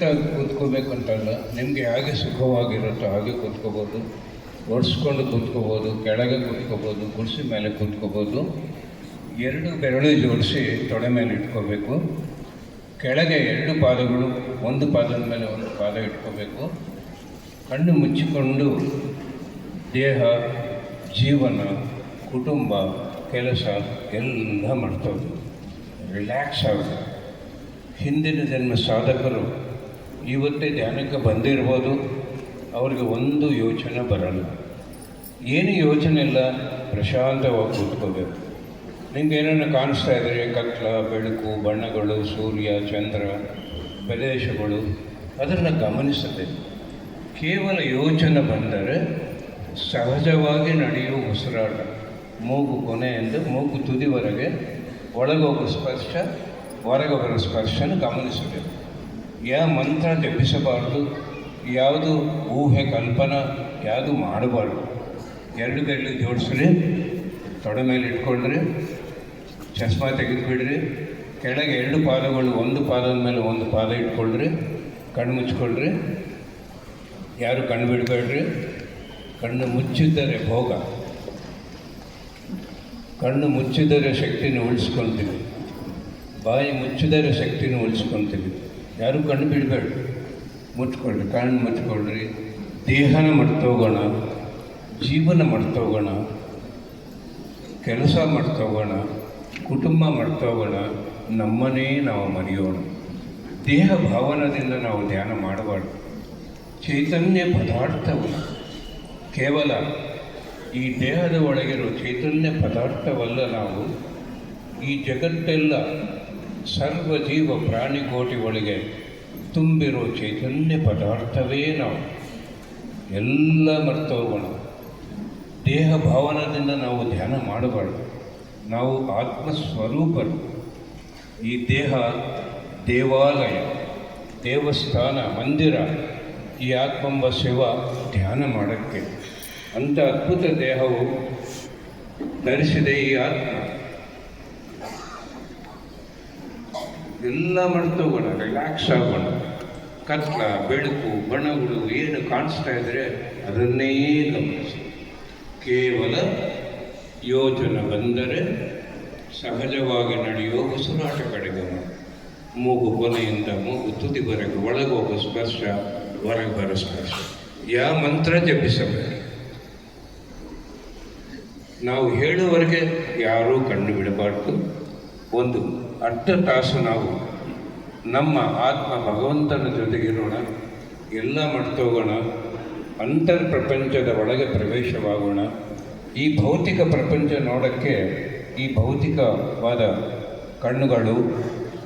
ಸ್ಟ್ರೈಟಾಗಿ ಕೂತ್ಕೋಬೇಕಂತಲ್ಲ, ನಿಮಗೆ ಹಾಗೆ ಸುಖವಾಗಿರುತ್ತೋ ಹಾಗೆ ಕೂತ್ಕೋಬೋದು, ಒಡಿಸ್ಕೊಂಡು ಕೂತ್ಕೋಬೋದು, ಕೆಳಗೆ ಕೂತ್ಕೋಬೋದು, ಕುರ್ಚಿ ಮೇಲೆ ಕೂತ್ಕೋಬೋದು. 2 ಬೆರಳು ಜೋಡಿಸಿ ತೊಡೆ ಮೇಲೆ ಇಟ್ಕೋಬೇಕು. ಕೆಳಗೆ 2 ಪಾದಗಳು, ಒಂದು ಪಾದದ ಮೇಲೆ ಒಂದು ಪಾದ ಇಟ್ಕೋಬೇಕು. ಕಣ್ಣು ಮುಚ್ಚಿಕೊಂಡು ದೇಹ, ಜೀವನ, ಕುಟುಂಬ, ಕೆಲಸ ಎಲ್ಲ ಮಾಡ್ತವೆ, ರಿಲ್ಯಾಕ್ಸ್ ಆಗುತ್ತೆ. ಹಿಂದಿನ ಜನ್ಮ ಸಾಧಕರು ಇವತ್ತೇ ಧ್ಯಾನಕ್ಕೆ ಬಂದಿರ್ಬೋದು, ಅವ್ರಿಗೆ ಒಂದು ಯೋಚನೆ ಬರಲ್ಲ. ಏನು ಯೋಚನೆ ಇಲ್ಲ, ಪ್ರಶಾಂತವಾಗಿ ಕೂತ್ಕೋಬೇಕು. ನಿಮ್ಗೆ ಏನೇನು ಕಾಣಿಸ್ತಾ ಇದ್ದರೆ ಕತ್ಲ, ಬೆಳಕು, ಬಣ್ಣಗಳು, ಸೂರ್ಯ, ಚಂದ್ರ, ಪ್ರದೇಶಗಳು, ಅದನ್ನು ಗಮನಿಸದೆ ಕೇವಲ ಯೋಚನೆ ಬಂದರೆ ಸಹಜವಾಗಿ ನಡೆಯುವ ಉಸಿರಾಟ, ಮೂಗು ಕೊನೆಯಿಂದ ಮೂಗು ತುದಿವರೆಗೆ ಒಳಗೋಗೋ ಸ್ಪರ್ಶ, ಹೊರಗೆ ಬರೋ ಸ್ಪರ್ಶನ ಗಮನಿಸಬೇಕು. ಯಾವ ಮಂತ್ರ ಜಪಿಸಬಾರ್ದು, ಯಾವುದು ಊಹೆ ಕಲ್ಪನಾ ಯಾವುದು ಮಾಡಬಾರ್ದು. 2 ಬೆರಳು ಜೋಡಿಸ್ರಿ, ತೊಡೆ ಮೇಲೆ ಇಟ್ಕೊಂಡ್ರಿ, ಚಸ್ಮಾ ತೆಗೆದುಬಿಡ್ರಿ. ಕೆಳಗೆ 2 ಪಾದಗಳು, ಒಂದು ಪಾದದ ಮೇಲೆ ಒಂದು ಪಾದ ಇಟ್ಕೊಳ್ರಿ, ಕಣ್ಣು ಮುಚ್ಕೊಳ್ರಿ. ಯಾರು ಕಣ್ಣು ಬಿಡಬೇಡ್ರಿ. ಕಣ್ಣು ಮುಚ್ಚಿದ್ದರೆ ಭೋಗ, ಕಣ್ಣು ಮುಚ್ಚಿದರೆ ಶಕ್ತಿನ ಉಳಿಸ್ಕೊಳ್ತೀವಿ, ಬಾಯಿ ಮುಚ್ಚಿದರೆ ಶಕ್ತಿನ ಉಳಿಸ್ಕೊಳ್ತೀವಿ. ಯಾರು ಕಣ್ಣು ಬಿಡಬೇಡ್ರಿ, ಮುಚ್ಕೊಳ್ರಿ, ಕಣ್ಣು ಮುಚ್ಕೊಳ್ರಿ. ದೇಹನ ಮಾಡ್ತೋಗೋಣ, ಜೀವನ ಮಾಡ್ತೋಗೋಣ, ಕೆಲಸ ಮಾಡ್ತೋಗೋಣ, ಕುಟುಂಬ ಮಾಡ್ತೋಗೋಣ, ನಮ್ಮನ್ನೇ ನಾವು ಮರೆಯೋಣ. ದೇಹ ಭಾವನದಿಂದ ನಾವು ಧ್ಯಾನ ಮಾಡಬಾರ್ದು. ಚೈತನ್ಯ ಪದಾರ್ಥವನ್ನು, ಕೇವಲ ಈ ದೇಹದ ಒಳಗಿರೋ ಚೈತನ್ಯ ಪದಾರ್ಥವಲ್ಲ ನಾವು, ಈ ಜಗತ್ತೆಲ್ಲ ಸರ್ವಜೀವ ಪ್ರಾಣಿಕೋಟಿ ಒಳಗೆ ತುಂಬಿರೋ ಚೈತನ್ಯ ಪದಾರ್ಥವೇ ನಾವು. ಎಲ್ಲ ಮರ್ತೋಗೋಣ. ದೇಹ ಭಾವನದಿಂದ ನಾವು ಧ್ಯಾನ ಮಾಡಬಾರ್ದು. ನಾವು ಆತ್ಮಸ್ವರೂಪರು. ಈ ದೇಹ ದೇವಾಲಯ, ದೇವಸ್ಥಾನ, ಮಂದಿರ. ಈ ಆತ್ಮೆಂಬ ಶಿವ ಧ್ಯಾನ ಮಾಡೋಕ್ಕೆ ಅಂಥ ಅದ್ಭುತ ದೇಹವು ಧರಿಸಿದೆ ಈ ಆತ್ಮ. ಎಲ್ಲ ಮರ್ತೋಗೋಣ, ರಿಲ್ಯಾಕ್ಸ್ ಆಗೋಣ. ಕತ್ಲ, ಬೆಳಕು, ಬಣ್ಣಗಳು ಏನು ಕಾಣಿಸ್ತಾ ಇದ್ದರೆ ಅದನ್ನೇ ಗಮನಿಸಿ. ಕೇವಲ ಯೋಚನೆ ಬಂದರೆ ಸಹಜವಾಗಿ ನಡೆಯುವ ಉಸಿರಾಟ ಕಡೆಗೆ, ಮೂಗು ಕೊನೆಯಿಂದ ಮೂಗು ತುದಿವರೆಗೆ ಒಳಗೋಗೋ ಸ್ಪರ್ಶ, ಹೊರಗೆ ಬರೋ ಸ್ಪರ್ಶ. ಯಾವ ಮಂತ್ರ ಜಪಿಸಬೇಕು. ನಾವು ಹೇಳುವವರೆಗೆ ಯಾರೂ ಕಣ್ಣು ಬಿಡಬಾರ್ದು. ಒಂದು ಅರ್ಧ ತಾಸು ನಾವು ನಮ್ಮ ಆತ್ಮ ಭಗವಂತನ ಜೊತೆಗಿರೋಣ, ಎಲ್ಲ ಮರ್ತೋಗೋಣ, ಅಂತರ್ ಪ್ರಪಂಚದ ಒಳಗೆ ಪ್ರವೇಶವಾಗೋಣ. ಈ ಭೌತಿಕ ಪ್ರಪಂಚ ನೋಡೋಕ್ಕೆ ಈ ಭೌತಿಕವಾದ ಕಣ್ಣುಗಳು,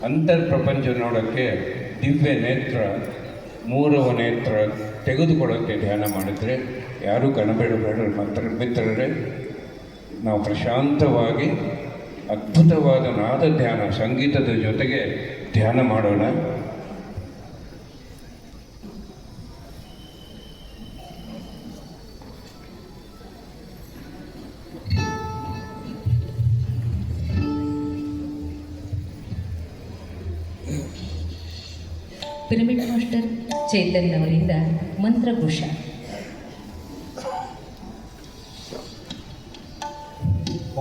ಅಂತರ್ ಪ್ರಪಂಚ ನೋಡೋಕ್ಕೆ ದಿವ್ಯ ನೇತ್ರ, 3ವ ನೇತ್ರ ತೆಗೆದುಕೊಳ್ಳೋಕ್ಕೆ ಧ್ಯಾನ ಮಾಡಿದರೆ ಯಾರೂ ಕಣಬೇಡಬೇಡ ಮಿತ್ರರೇ. ನಾವು ಪ್ರಶಾಂತವಾಗಿ ಅದ್ಭುತವಾದ ನಾದ ಧ್ಯಾನ, ಸಂಗೀತದ ಜೊತೆಗೆ ಧ್ಯಾನ ಮಾಡೋಣ. ಪಿರಮಿಡ್ ಮಾಸ್ಟರ್ ಚೇತನ್ ಅವರಿಂದ ಮಂತ್ರಘೋಷ.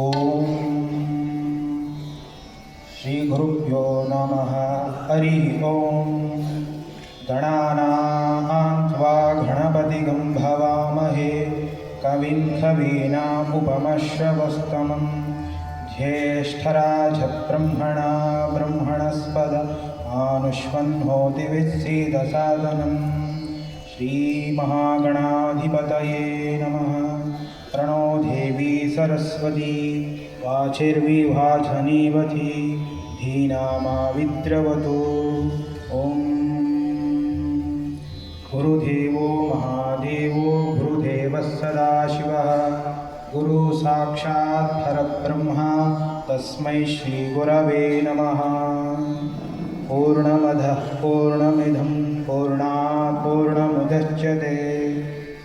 ಓಂ ಶ್ರೀ ಗುರುಭ್ಯೋ ನಮಃ. ಹರಿ ಓಂ. ಗಣಾನಾಂ ತ್ವಾ ಗಣಪತಿಗಂ ಭವಾಮಹೇ ಕವಿಂ ಕವೀನಾಮುಪಮಶ್ರವಸ್ತಮಂ ಜ್ಯೇಷ್ಠರಾಜ ಬ್ರಹ್ಮಣಸ್ಪದ ಆನುಷ್ವನ್ನೋತಿ ವಿಚ್ಛೇದಸಾದನಂ. ಶ್ರೀಮಹಾಗಣಾಧಿಪತಯೇ ನಮಃ. ಪ್ರಣೋ ದೇವಿ ಸರಸ್ವತಿ ವಾಚಿರ್ವಿಭಾಜನೀವತಿ ಧೀನಾಮಾವಿದ್ರವತು. ಓಂ ಗುರುದೇವೋ ಮಹಾದೇವೋ ಗುರುದೇವಃ ಸದಾಶಿವಃ. ಗುರು ಸಾಕ್ಷಾತ್ ಪರಬ್ರಹ್ಮ ತಸ್ಮೈ ಶ್ರೀ ಗುರವೇ ನಮಃ. ಪೂರ್ಣಮದಃ ಪೂರ್ಣಮಿದಂ ಪೂರ್ಣಾತ್ ಪೂರ್ಣಮುದಚ್ಯತೆ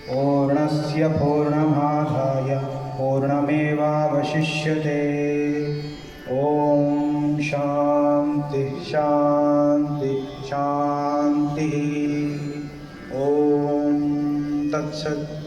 ಪೂರ್ಣಸ್ಯ ಪೂರ್ಣಮಾದಾಯ ಪೂರ್ಣಮೇವಾವಶಿಷ್ಯತೆ. ಓಂ ಶಾಂತಿ ಶಾಂತಿ ಶಾಂತಿ. ಶಾಂತಿ. ಓಂ ತತ್ಸತ್.